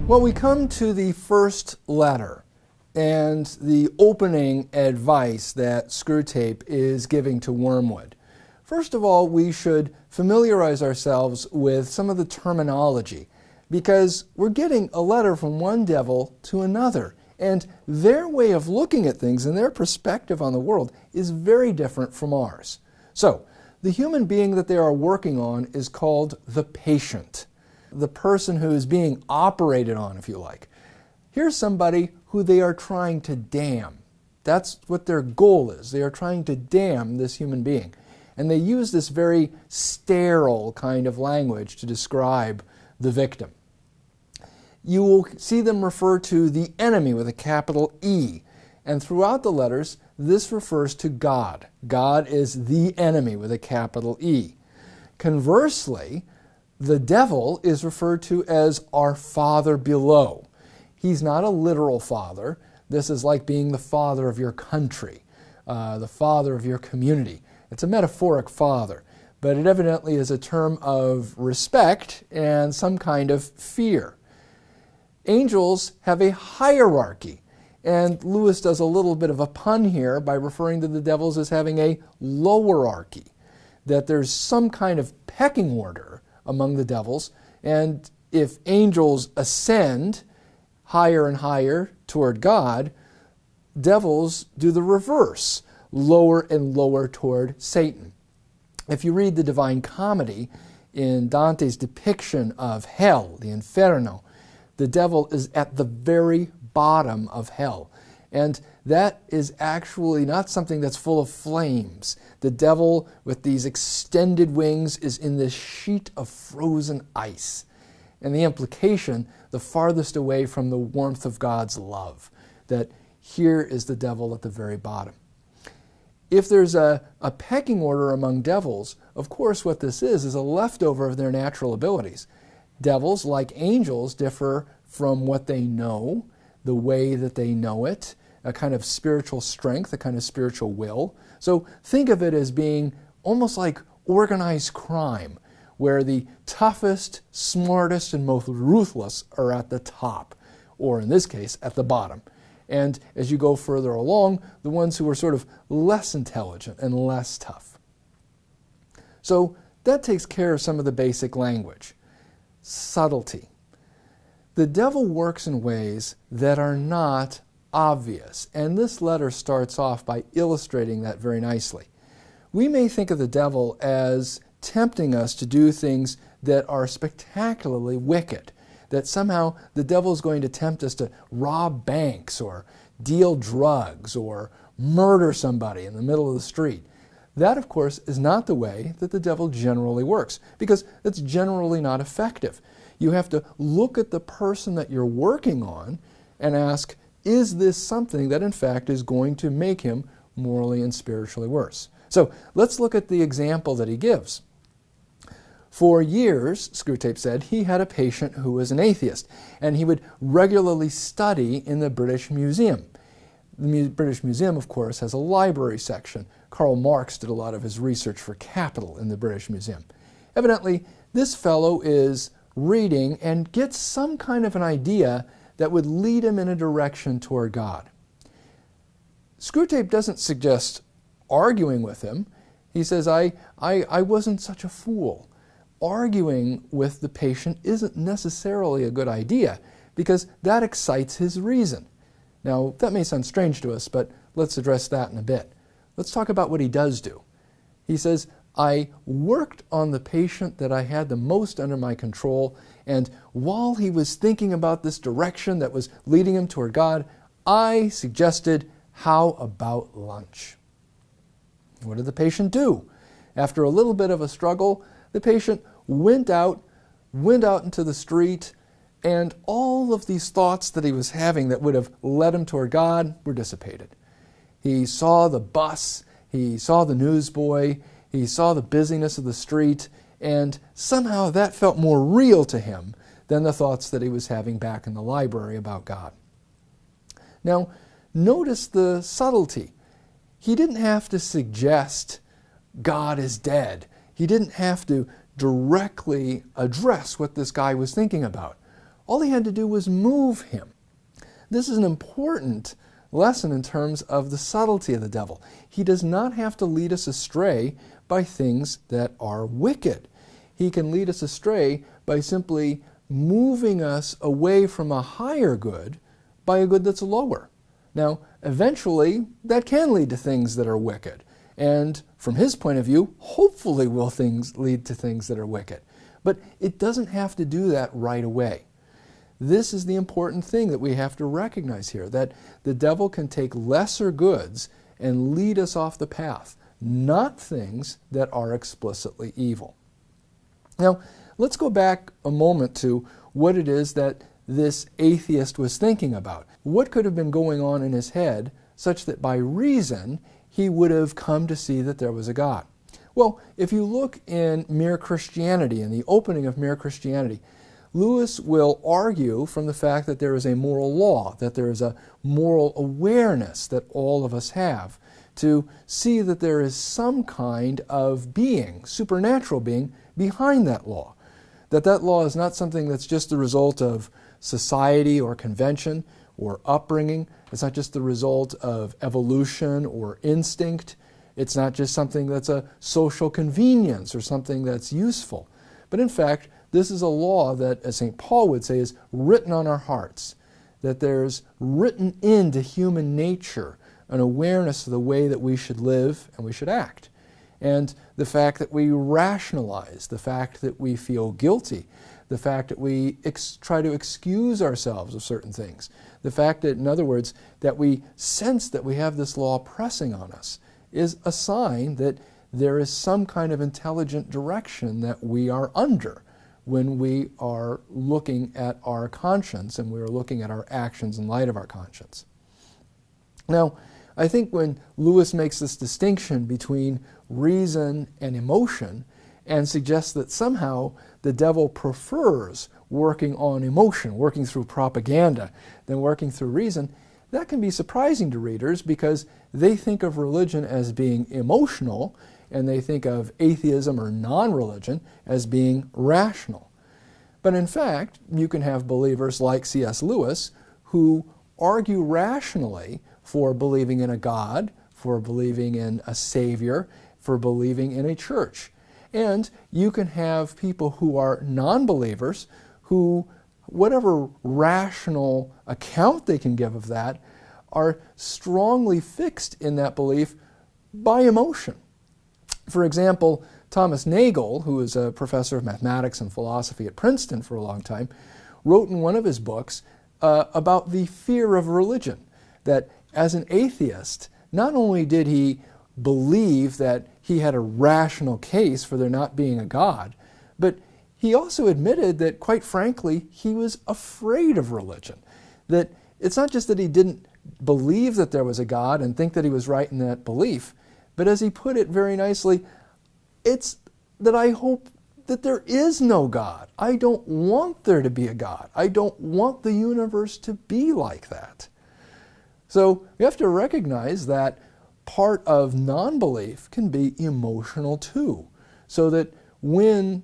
Well, we come to the first letter and the opening advice that Screwtape is giving to Wormwood. First of all, we should familiarize ourselves with some of the terminology because we're getting a letter from one devil to another, and their way of looking at things and their perspective on the world is very different from ours. So, the human being that they are working on is called the patient, the person who is being operated on, if you like. Here's somebody who they are trying to damn. That's what their goal is. They are trying to damn this human being. And they use this very sterile kind of language to describe the victim. You will see them refer to the enemy with a capital E. And throughout the letters, this refers to God. God is the enemy with a capital E. Conversely, the devil is referred to as our father below. He's not a literal father. This is like being the father of your country, the father of your community. It's a metaphoric father, but it evidently is a term of respect and some kind of fear. Angels have a hierarchy, and Lewis does a little bit of a pun here by referring to the devils as having a lowerarchy, that there's some kind of pecking order among the devils, and if angels ascend higher and higher toward God, devils do the reverse, lower and lower toward Satan. If you read the Divine Comedy, in Dante's depiction of hell, the Inferno, the devil is at the very bottom of hell. And that is actually not something that's full of flames. The devil with these extended wings is in this sheet of frozen ice. And the implication, the farthest away from the warmth of God's love, that here is the devil at the very bottom. If there's a pecking order among devils, of course what this is a leftover of their natural abilities. Devils, like angels, differ from what they know, the way that they know it, a kind of spiritual strength, a kind of spiritual will. So think of it as being almost like organized crime, where the toughest, smartest, and most ruthless are at the top, or in this case, at the bottom. And as you go further along, the ones who are sort of less intelligent and less tough. So that takes care of some of the basic language. Subtlety. The devil works in ways that are not obvious, and this letter starts off by illustrating that very nicely. We may think of the devil as tempting us to do things that are spectacularly wicked, that somehow the devil is going to tempt us to rob banks or deal drugs or murder somebody in the middle of the street. That, of course, is not the way that the devil generally works, because it's generally not effective. You have to look at the person that you're working on and ask, is this something that in fact is going to make him morally and spiritually worse? So let's look at the example that he gives. For years, Screwtape said, he had a patient who was an atheist, and he would regularly study in the British Museum. The British Museum, of course, has a library section. Karl Marx did a lot of his research for Capital in the British Museum. Evidently, this fellow is reading and gets some kind of an idea that would lead him in a direction toward God. Screwtape doesn't suggest arguing with him. He says, I wasn't such a fool. Arguing with the patient isn't necessarily a good idea because that excites his reason. Now, that may sound strange to us, but let's address that in a bit. Let's talk about what he does do. He says, I worked on the patient that I had the most under my control, and while he was thinking about this direction that was leading him toward God, I suggested, how about lunch? What did the patient do? After a little bit of a struggle, the patient went out into the street, and all of these thoughts that he was having that would have led him toward God were dissipated. He saw the bus, he saw the newsboy, he saw the busyness of the street, and somehow that felt more real to him than the thoughts that he was having back in the library about God. Now, notice the subtlety. He didn't have to suggest God is dead. He didn't have to directly address what this guy was thinking about. all he had to do was move him. This is an important lesson in terms of the subtlety of the devil. He does not have to lead us astray by things that are wicked. He can lead us astray by simply moving us away from a higher good by a good that's lower. Now, eventually, that can lead to things that are wicked. And from his point of view, hopefully will things lead to things that are wicked. But it doesn't have to do that right away. This is the important thing that we have to recognize here, that the devil can take lesser goods and lead us off the path, not things that are explicitly evil. Now, let's go back a moment to what it is that this atheist was thinking about. What could have been going on in his head such that by reason he would have come to see that there was a God? Well, if you look in Mere Christianity, in the opening of Mere Christianity, Lewis will argue from the fact that there is a moral law, that there is a moral awareness that all of us have, to see that there is some kind of being, supernatural being, behind that law. That law is not something that's just the result of society or convention or upbringing. It's not just the result of evolution or instinct. It's not just something that's a social convenience or something that's useful. But in fact, this is a law that, as St. Paul would say, is written on our hearts, that there's written into human nature an awareness of the way that we should live and we should act. And the fact that we rationalize, the fact that we feel guilty, the fact that we try to excuse ourselves of certain things, the fact that, in other words, that we sense that we have this law pressing on us is a sign that there is some kind of intelligent direction that we are under when we are looking at our conscience and we are looking at our actions in light of our conscience. Now, I think when Lewis makes this distinction between reason and emotion and suggests that somehow the devil prefers working on emotion, working through propaganda, than working through reason, that can be surprising to readers because they think of religion as being emotional and they think of atheism or non-religion as being rational. But in fact, you can have believers like C.S. Lewis who argue rationally for believing in a God, for believing in a Savior, for believing in a church. And you can have people who are non-believers who, whatever rational account they can give of that, are strongly fixed in that belief by emotion. For example, Thomas Nagel, who is a professor of mathematics and philosophy at Princeton for a long time, wrote in one of his books about the fear of religion, that as an atheist, not only did he believe that he had a rational case for there not being a God, but he also admitted that, quite frankly, he was afraid of religion. That it's not just that he didn't believe that there was a God and think that he was right in that belief, but as he put it very nicely, it's that I hope that there is no God. I don't want there to be a God. I don't want the universe to be like that. So we have to recognize that part of non-belief can be emotional too. So that when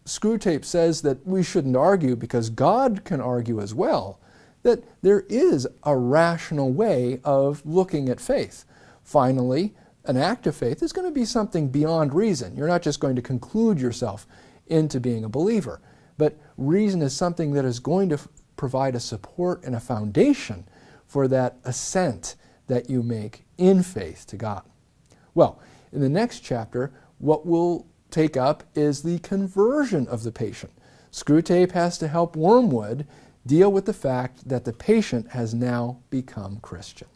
Screwtape says that we shouldn't argue because God can argue as well, that there is a rational way of looking at faith. Finally, an act of faith is going to be something beyond reason. You're not just going to conclude yourself into being a believer, but reason is something that is going to provide a support and a foundation for that assent that you make in faith to God. Well, in the next chapter, what we'll take up is the conversion of the patient. Screwtape has to help Wormwood deal with the fact that the patient has now become Christian.